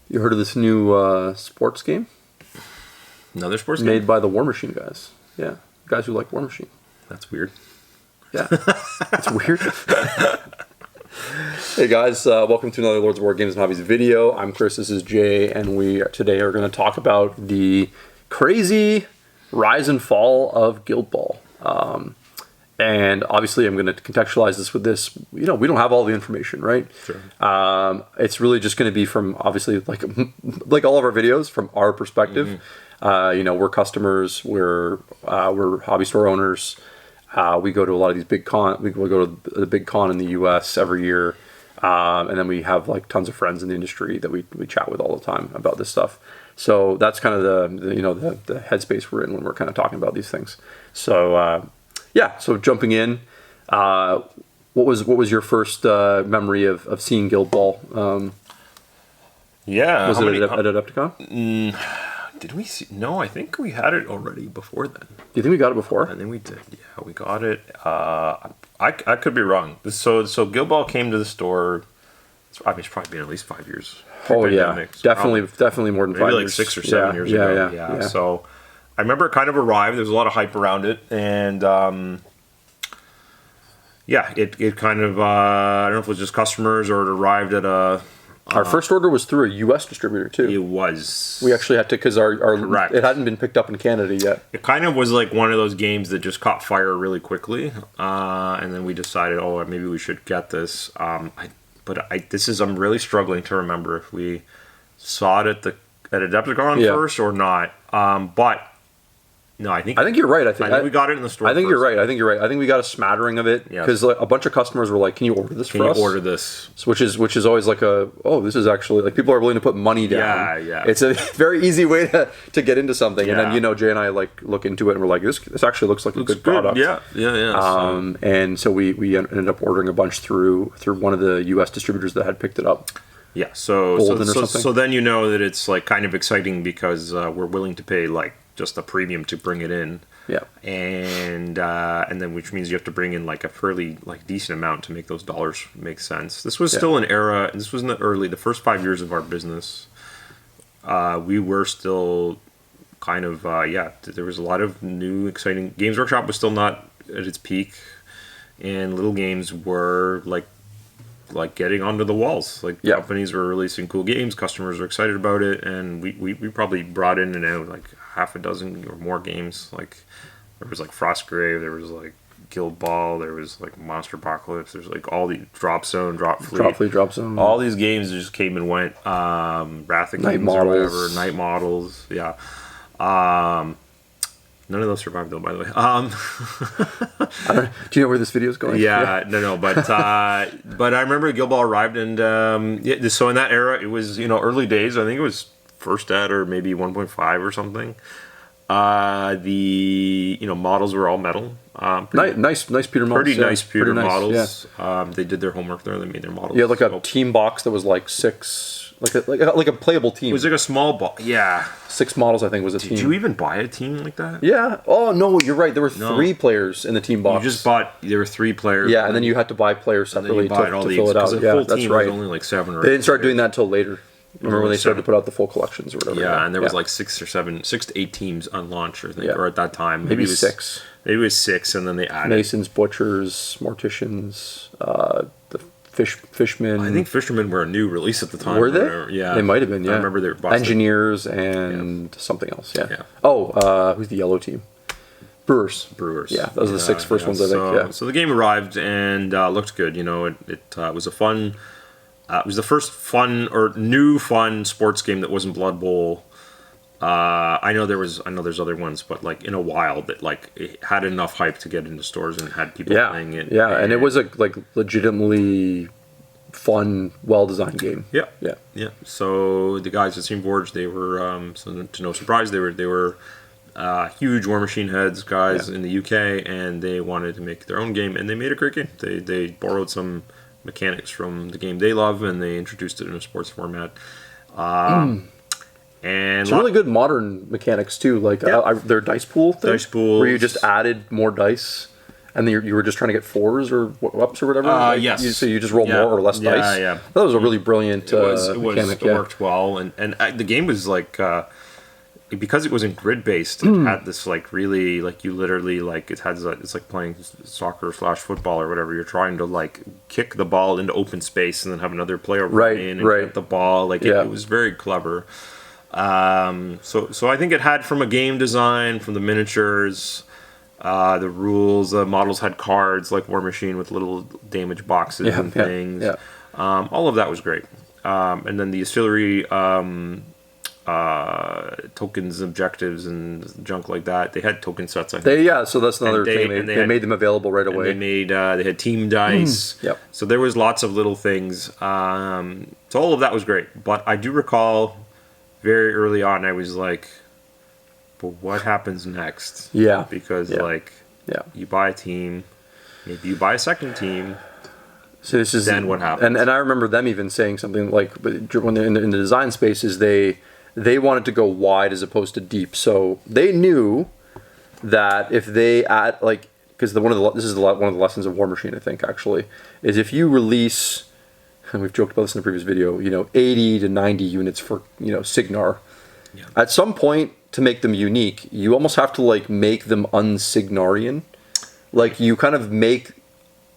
You heard of this new sports game? Another sports game? Made by the War Machine guys. Yeah, guys who like War Machine. That's weird. Yeah, it's weird. Hey guys, welcome to another Lords of War Games and Hobbies video. I'm Chris, this is Jay, and we today are going to talk about the crazy rise and fall of Guildball. And obviously I'm going to contextualize this with this, we don't have all the information, right? Sure. It's really just going to be from, obviously, like all of our videos, from our perspective. Mm-hmm. We're customers, we're hobby store owners. We go to a lot of these big we go to the big con in the US every year. And then we have like tons of friends in the industry that we chat with all the time about this stuff. So that's kind of the headspace we're in when we're kind of talking about these things. So, so jumping in, what was your first memory of seeing Guildball? Was it at Adepticon? Did we see? No, I think we had it already before then. Do you think we got it before? I think we did. Yeah, we got it. I could be wrong. So Guildball came to the store. It's probably been at least 5 years. Oh yeah, definitely more than 5 years. Maybe like 6 or 7 years ago. Yeah. So I remember it kind of arrived. There was a lot of hype around it, and it kind of I don't know if it was just customers or it arrived at a. Our first order was through a U.S. distributor too. It was. We actually had to, because it hadn't been picked up in Canada yet. It kind of was like one of those games that just caught fire really quickly, and then we decided, maybe we should get this. I'm really struggling to remember if we saw it at Adepticon first or not. But no, I think you're right. I think we got it in the store. I think you're right. I think we got a smattering of it because a bunch of customers were like, "Can you order this for us? Can you order this?" So, which is always like this is actually like people are willing to put money down. Yeah. It's a very easy way to get into something, and then Jay and I look into it and we're like, this actually looks like a good product. Yeah. And so we ended up ordering a bunch through one of the U.S. distributors that had picked it up. Yeah. So then that it's like kind of exciting because we're willing to pay like just a premium to bring it in. Yeah. And then which means you have to bring in like a fairly like decent amount to make those dollars make sense. This was still an era, this was in the first 5 years of our business. We were still kind of there was a lot of new exciting Games Workshop was still not at its peak, and little games were like getting onto the walls. Companies were releasing cool games, customers were excited about it, and we probably brought in and out like half a dozen or more games. Like there was like Frostgrave, there was like Guildball, there was like Monster Apocalypse, there's like all the Drop Zone, Drop Zone. All these games just came and went. Wrath of Kings or whatever, Night Models, none of those survived though, by the way. Do you know where this video is going? No, but I remember Guildball arrived, and so in that era, it was early days. I think it was first ed or maybe 1.5 or something. The models were all metal. Nice pewter models. Pretty nice pewter models. Yeah. They did their homework there. They made their models. Yeah, like a team box that was like 6, like a playable team. It was like a small box. Yeah. 6 models, I think, was a team. Did you even buy a team like that? Yeah. Oh no, you're right. There were 3 players in the team box. You just bought. There were 3 players. Yeah, and then you had to buy players separately to fill it out. Yeah, full team was only like 7 or 8. They didn't start doing that until later. Remember when they started to put out the full collections or whatever? Yeah, and there was like 6 to 8 teams on launch, I think, or at that time. Maybe 6. Maybe it was 6, and then they added Masons, Butchers, Morticians, the Fishermen. I think Fishermen were a new release at the time. Were they? Yeah, they might have been. Yeah, I remember they were Engineers and something else. Yeah. Oh, who's the yellow team? Brewers. Yeah, those are the 6 first ones, I think. Yeah. So the game arrived and looked good. It was a fun. It was the first new fun sports game that wasn't Blood Bowl. I know there's other ones, but like in a while that like it had enough hype to get into stores and had people playing it. Yeah, and it was a legitimately fun, well-designed game. Yeah. So the guys at Steam Forge, they were to no surprise, they were huge War Machine heads guys in the UK, and they wanted to make their own game, and they made a great game. They borrowed some mechanics from the game they love, and they introduced it in a sports format. And some really good modern mechanics too, like their dice pool thing, where you just added more dice and then you were just trying to get 4s or ups or whatever. Yes. So you just roll more or less dice. Yeah. That was a really brilliant mechanic. It worked well, and the game was like. Because it wasn't grid based, it had this like really like you literally like it's like playing soccer / football or whatever. You're trying to like kick the ball into open space and then have another player run in and get the ball. Like it was very clever. So I think it had from a game design, from the miniatures, the rules, the models had cards like War Machine with little damage boxes and things. All of that was great. And then the ancillary tokens, objectives, and junk like that. They had token sets. I think. So that's another thing. They made them available right away. They had team dice. Yep. So there was lots of little things. So all of that was great. But I do recall very early on, I was like, "But what happens next?" Yeah. Because you buy a team, maybe you buy a second team. So this is then what happens? And I remember them even saying something like, when they're in the design spaces, they wanted to go wide as opposed to deep. So they knew that if they add, like, because one of the lessons of War Machine, I think, actually, is if you release, and we've joked about this in the previous video, 80 to 90 units for, Signar. Yeah. At some point, to make them unique, you almost have to, like, make them unsignarian. Like, you kind of make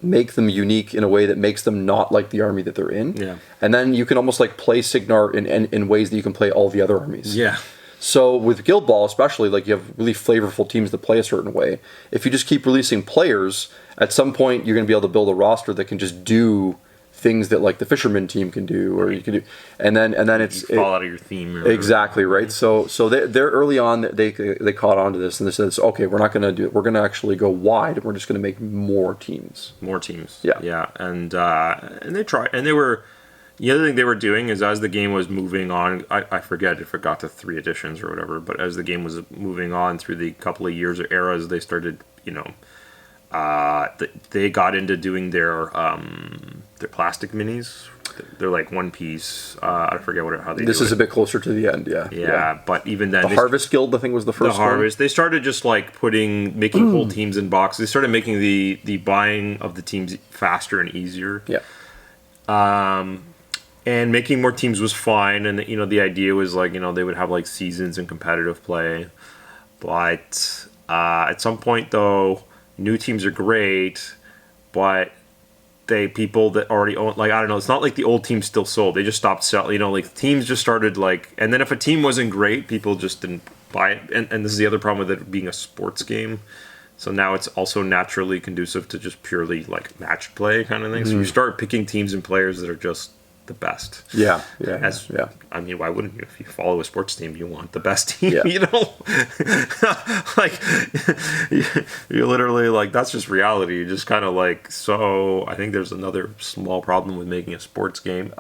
them unique in a way that makes them not like the army that they're in. Yeah. And then you can almost like play Signar in ways that you can play all the other armies. Yeah. So with Guildball especially, like you have really flavorful teams that play a certain way. If you just keep releasing players, at some point you're going to be able to build a roster that can just do things that like the fisherman team can do, or you can do, and then it's fall out of your theme. Exactly right. So they're early on. They caught on to this and they said, okay, we're not going to do it. We're going to actually go wide. And we're just going to make more teams. Yeah. And they tried, and they were. The other thing they were doing is as the game was moving on, I forget if it got to 3 editions or whatever, but as the game was moving on through the couple of years or eras, they started, they got into doing their plastic minis. They're like one piece. I forget how they. This is a bit closer to the end, Yeah, but even then, the Harvest Guild, I think, was the first. The Harvest. They started just like making whole teams in boxes. They started making the buying of the teams faster and easier. Yeah. And making more teams was fine, and the idea was like they would have like seasons and competitive play, but at some point though, new teams are great, but people that already own, like, I don't know, it's not like the old teams still sold. They just stopped selling. Like teams just started like, and then if a team wasn't great, people just didn't buy it. And this is the other problem with it being a sports game. So now it's also naturally conducive to just purely like match play kind of thing. So you start picking teams and players that are just the best. Yeah. I mean, why wouldn't you? If you follow a sports team, you want the best team. Yeah. Like you literally like that's just reality. You just kind of like. So I think there's another small problem with making a sports game.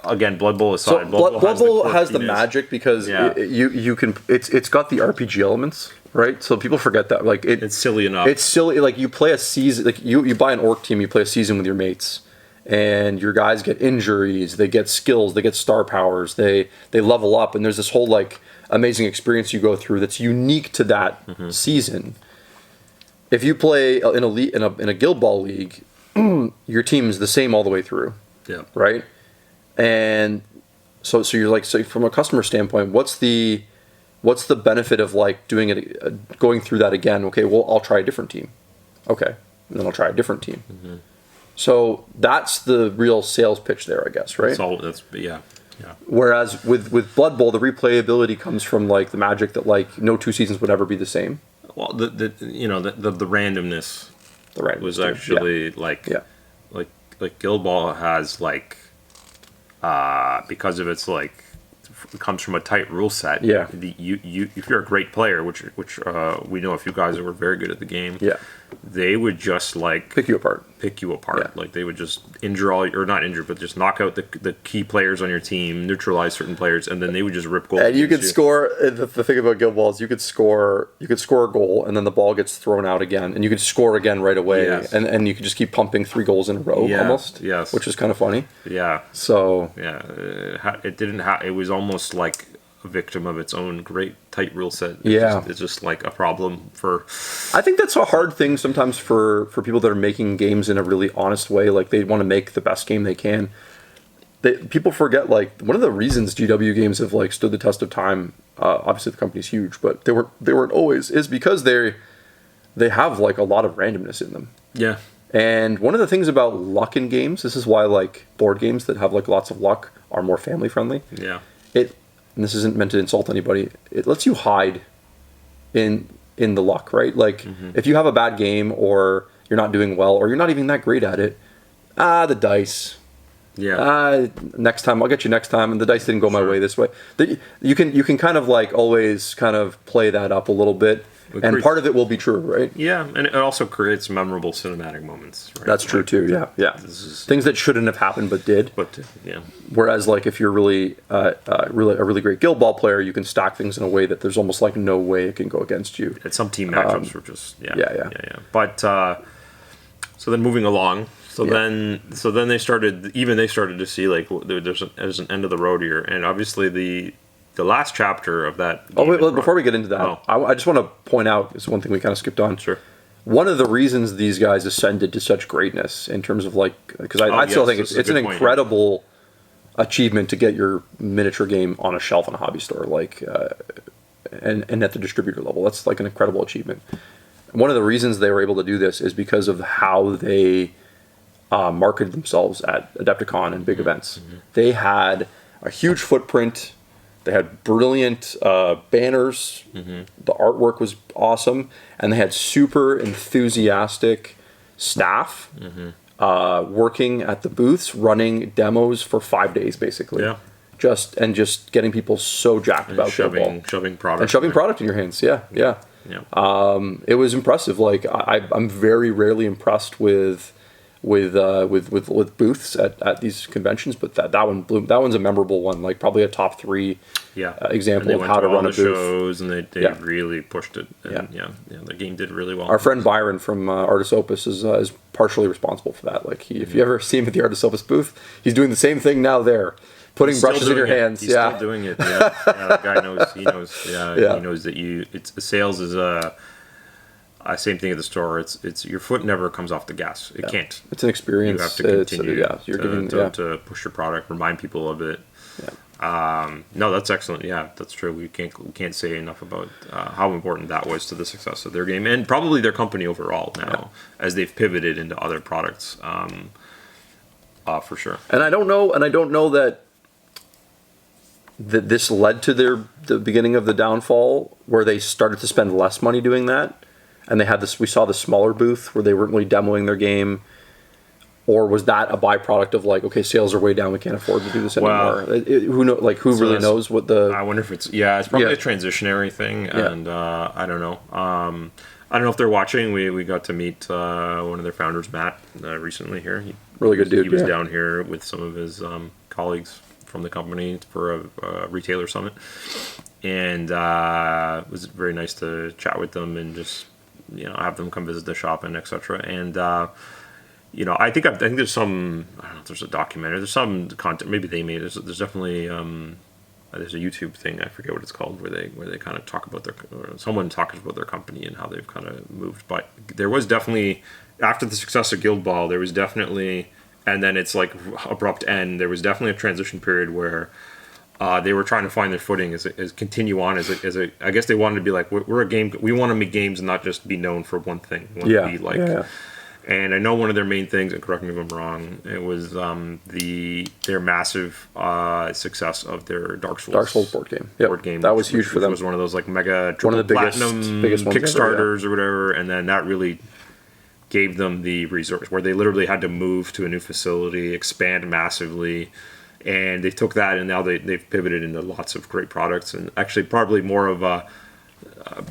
Again, Blood Bowl aside, so Blood Bowl has the magic because you can. It's got the RPG elements. Right, so people forget that. Like it's silly enough. It's silly. Like you play a season. Like you buy an orc team. You play a season with your mates. And your guys get injuries, they get skills, they get star powers, they level up, and there's this whole like amazing experience you go through that's unique to that season. If you play in a Guildball league, your team's the same all the way through. Yeah. Right? And so you're like, so from a customer standpoint, what's the benefit of like doing it, going through that again? Okay, well, I'll try a different team. Okay, and then I'll try a different team. So that's the real sales pitch there, I guess, right? Yeah. Whereas with Blood Bowl, the replayability comes from like the magic that like no 2 seasons would ever be the same. Well, the randomness. The randomness was actually like Guildball has like because of its like it comes from a tight rule set. Yeah. You if you're a great player, which we know a few guys that were very good at the game. Yeah. They would just like pick you apart. Yeah. Like they would just but just knock out the key players on your team, neutralize certain players, and then they would just rip goals. And you could score. The thing about Guildball is you could score a goal, and then the ball gets thrown out again, and you could score again right away, and you could just keep pumping 3 goals in a row almost. Yes. Which is kind of funny. Yeah. So it didn't. It was almost like a victim of its own great tight rule set. It's just like a problem for. I think that's a hard thing sometimes for people that are making games in a really honest way. Like they want to make the best game they can. People forget, like, one of the reasons GW games have like stood the test of time. Obviously, the company's huge, but they weren't always, is because they have like a lot of randomness in them. Yeah. And one of the things about luck in games, this is why like board games that have like lots of luck are more family friendly. Yeah. And this isn't meant to insult anybody. It lets you hide in the luck, right? Like if you have a bad game or you're not doing well or you're not even that great at it, the dice. Yeah. Next time, I'll get you next time, and the dice didn't go my way this way. You can kind of like always kind of play that up a little bit, and part of it will be true, right? Yeah, and it also creates memorable cinematic moments, right? That's true too. Yeah. Things that shouldn't have happened but did. Yeah. Whereas, like, if you're really a really great Guildball player, you can stack things in a way that there's almost like no way it can go against you. And some team matchups were just yeah. But so then moving along. So then they started to see like there's an end of the road here, and obviously the last chapter of that. Before we get into that, I just want to point out, it's one thing we kind of skipped on. Sure. One of the reasons these guys ascended to such greatness in terms of like, because I still think it's an incredible achievement to get your miniature game on a shelf in a hobby store, like, and at the distributor level. That's like an incredible achievement. One of the reasons they were able to do this is because of how they marketed themselves at Adepticon and big events. They had a huge footprint. They had brilliant banners. The artwork was awesome, and they had super enthusiastic staff working at the booths, running demos for 5 days, basically. Yeah. Just getting people so jacked about shoving product in your hands. Yeah. It was impressive. Like I'm very rarely impressed with booths at these conventions, but that one blew. That one's a memorable one, like probably a top 3 example of how to run a booth. Shows, and they really pushed it. And the game did really well. Our friend Byron from Artis Opus is partially responsible for that. Like if you ever see him at the Artis Opus booth, he's doing the same thing now there. Putting brushes in your hands. He's still doing it. Yeah. That guy knows. He knows. Yeah. He knows that sales is same thing at the store. It's your foot never comes off the gas. It can't. It's an experience. You have to continue. To push your product, remind people of it. Yeah. No, that's excellent. Yeah, that's true. We can't say enough about how important that was to the success of their game and probably their company overall now as they've pivoted into other products. For sure. And I don't know that this led to the beginning of the downfall, where they started to spend less money doing that, and they had this. We saw the smaller booth where they weren't really demoing their game, or was that a byproduct of like, okay, sales are way down, we can't afford to do this anymore? Who really knows what the? I wonder if it's probably a transitionary thing, and I don't know. I don't know if they're watching. We got to meet one of their founders, Matt, recently here. Really good dude. He was down here with some of his colleagues from the company for a retailer summit, and it was very nice to chat with them and just have them come visit the shop and etc. And I think there's some, I don't know if there's a documentary, there's some content maybe they made. There's definitely there's a YouTube thing, I forget what it's called, where they kind of talk about someone talks about their company and how they've kind of moved. But there was definitely, after the success of Guildball, there was definitely. And then it's like abrupt end. There was definitely a transition period where they were trying to find their footing as continue on as a. I guess they wanted to be like, we're a game. We want to make games and not just be known for one thing. We want to be like. And I know one of their main things, and correct me if I'm wrong, it was their massive success of their Dark Souls board game. Board game. That was huge for them. It was one of those like mega one of the platinum biggest Kickstarters or whatever, and then that really gave them the resource where they literally had to move to a new facility, expand massively, and they took that and now they've pivoted into lots of great products, and actually probably more of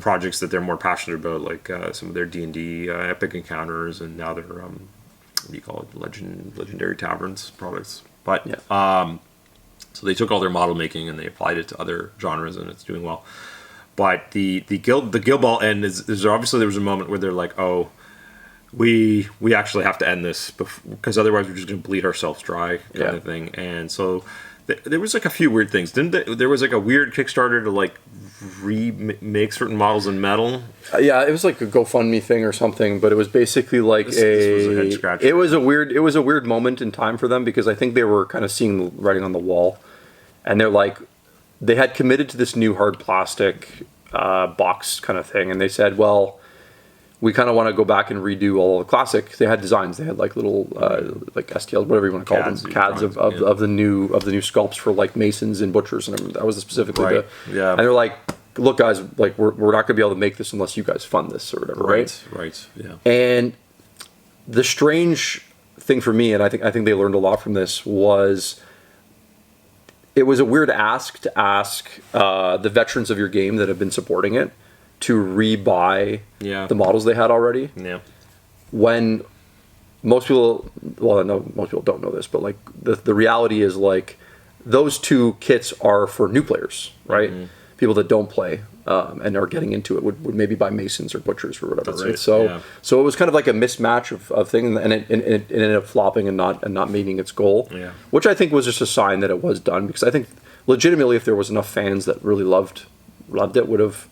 projects that they're more passionate about, like some of their D&D epic encounters, and now they're what do you call it, legendary taverns products. But so they took all their model making and they applied it to other genres, and it's doing well. But the Guildball end is obviously there was a moment where they're like, oh, we actually have to end this because otherwise we're just going to bleed ourselves dry kind of thing. And so There was like a few weird things, didn't there? There was like a weird Kickstarter to like remake certain models in metal. Yeah, it was like a GoFundMe thing or something, but it was basically like this was a head scratcher. It was a weird moment in time for them because I think they were kind of seeing the writing on the wall, and they're like, they had committed to this new hard plastic box kind of thing, and they said, well, we kind of want to go back and redo all the classic. They had designs. They had like little like STLs, whatever you want to call them, CADs of the new sculpts for like masons and butchers, and that was specifically And they're like, look, guys, like we're not going to be able to make this unless you guys fund this or whatever, right? Yeah. And the strange thing for me, and I think they learned a lot from this, was it was a weird ask to ask the veterans of your game that have been supporting it to rebuy the models they had already. Yeah. When most people, well, I know most people don't know this, but like the reality is like those two kits are for new players, right? Mm-hmm. People that don't play and are getting into it would maybe buy masons or butchers or whatever. That's right. So it was kind of like a mismatch of things, and it ended up flopping and not meeting its goal. Yeah. Which I think was just a sign that it was done, because I think legitimately if there was enough fans that really loved it, would have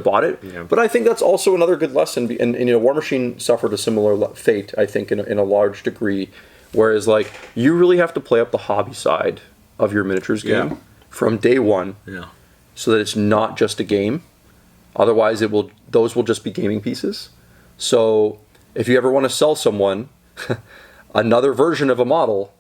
bought it. Yeah. But I think that's also another good lesson. And War Machine suffered a similar fate, I think, in a large degree. Whereas, like, you really have to play up the hobby side of your miniatures game from day one, so that it's not just a game. Otherwise, those will just be gaming pieces. So if you ever want to sell someone another version of a model,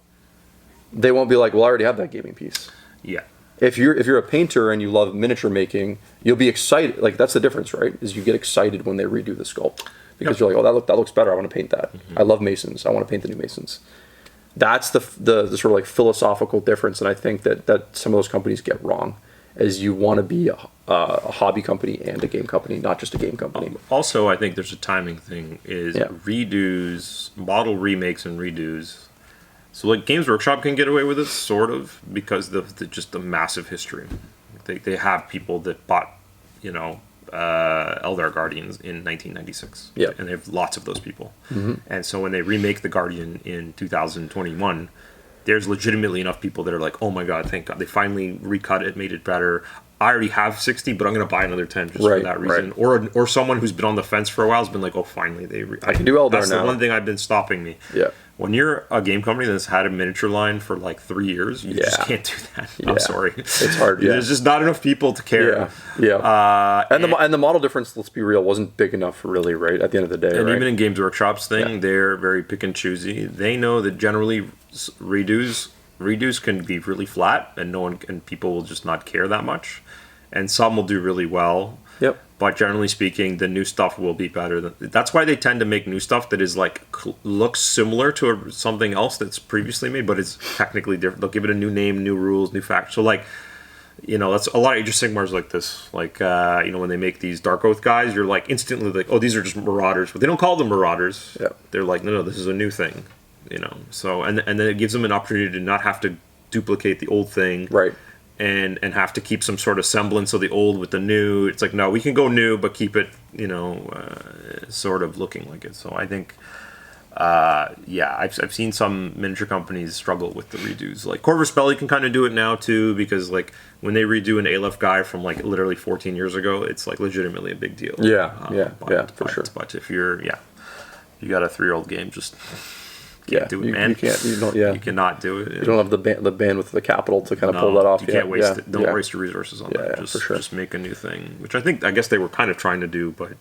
they won't be like, well, I already have that gaming piece. Yeah. If you're a painter and you love miniature making, you'll be excited. Like, that's the difference, right? Is you get excited when they redo the sculpt, because you're like, oh, that looks better. I want to paint that. Mm-hmm. I love masons. I want to paint the new masons. That's the sort of like philosophical difference, and I think that some of those companies get wrong, is you want to be a hobby company and a game company, not just a game company. Also, I think there's a timing thing. Redos, model remakes, and redos. So, like, Games Workshop can get away with it, sort of, because of just the massive history. They have people that bought, Eldar Guardians in 1996. Yeah. And they have lots of those people. Mm-hmm. And so when they remake the Guardian in 2021, there's legitimately enough people that are like, oh my God, thank God. They finally recut it, made it better. I already have 60, but I'm going to buy another 10 just for that reason. Right. Or someone who's been on the fence for a while has been like, oh, finally, I can do Eldar now. That's the one thing I've been stopping me. Yeah. When you're a game company that's had a miniature line for like 3 years, you just can't do that. I'm sorry. It's hard. Yeah. There's just not enough people to care. Yeah. And the model difference, let's be real, wasn't big enough really, right? At the end of the day, and even in Games Workshop's thing, they're very pick and choosy. They know that generally redos can be really flat, and people will just not care that much. And some will do really well. Yep. But generally speaking, the new stuff will be better. That's why they tend to make new stuff that is like looks similar to something else that's previously made, but it's technically different. They'll give it a new name, new rules, new facts. So like, that's a lot of Age of Sigmar's like this. Like, when they make these Dark Oath guys, you're like instantly like, oh, these are just Marauders, but they don't call them Marauders. Yeah. They're like, no, this is a new thing. So and then it gives them an opportunity to not have to duplicate the old thing. Right. And have to keep some sort of semblance of the old with the new. It's like, no, we can go new, but keep it, sort of looking like it. So I think, I've seen some miniature companies struggle with the redos. Like Corvus Belli can kind of do it now too, because like when they redo an Aleph guy from like literally 14 years ago, it's like legitimately a big deal. For sure. But if you got a 3-year-old game, just. Do it, man. You cannot do it. You don't have the bandwidth, the capital to kind of pull that off. You can't waste it. Don't waste your resources on that. Just make a new thing, which I guess they were kind of trying to do, but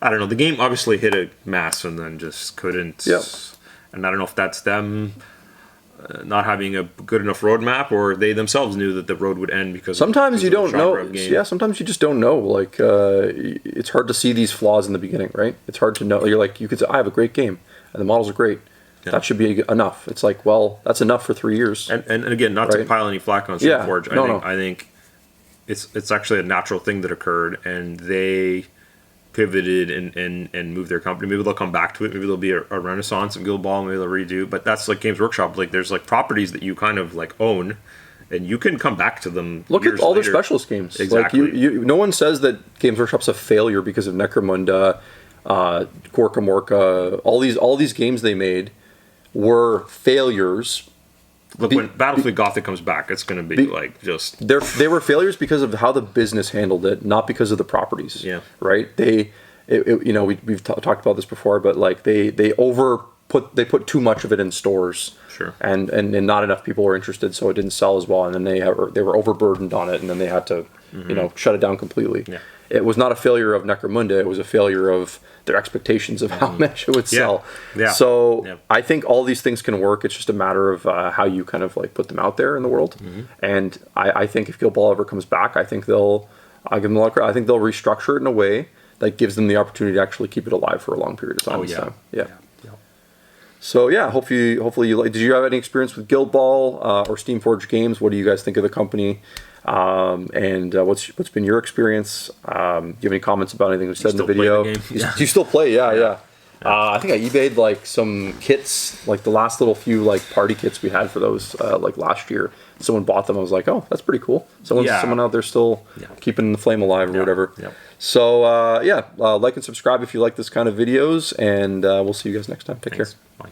I don't know. The game obviously hit a mass and then just couldn't. Yep. And I don't know if that's them not having a good enough roadmap, or they themselves knew that the road would end because sometimes you don't know. Yeah, sometimes you just don't know. Like it's hard to see these flaws in the beginning, right? It's hard to know. You're like, you could say, I have a great game and the models are great. Yeah. That should be enough. It's like, well, that's enough for 3 years. And again, not to pile any flack on Steamforge. I think it's actually a natural thing that occurred, and they pivoted and moved their company. Maybe they'll come back to it. Maybe there'll be a renaissance of Guildball. Maybe they'll redo. But that's like Games Workshop. Like there's like properties that you kind of like own, and you can come back to them. Look at all their specialist games. Exactly. Like no one says that Games Workshop's a failure because of Necromunda, Gorka Morka. All these games they made were failures Look, when Battlefield Gothic comes back, it's going to be like just... They were failures because of how the business handled it, not because of the properties. Yeah. Right? We've talked about this before, but like they put too much of it in stores. Sure. And not enough people were interested, so it didn't sell as well. And then they were overburdened on it, and then they had to, shut it down completely. Yeah. It was not a failure of Necromunda. It was a failure of their expectations of how much it would sell. Yeah. So I think all these things can work. It's just a matter of how you kind of like put them out there in the world. And I think if Guildball ever comes back, I think I'll give them a lot of credit. I think they'll restructure it in a way that gives them the opportunity to actually keep it alive for a long period of time. Oh, yeah. So, yeah. So yeah, hopefully you like. Did you have any experience with Guildball or Steamforged Games? What do you guys think of the company? And what's been your experience? Do you have any comments about anything we said in the video? Do you still play? Yeah. I think I eBayed like some kits, like the last little few like party kits we had for those like last year. Someone bought them. I was like, oh, that's pretty cool. Someone out there still keeping the flame alive or whatever. Yep. So like and subscribe if you like this kind of videos, and we'll see you guys next time. Take care. Bye.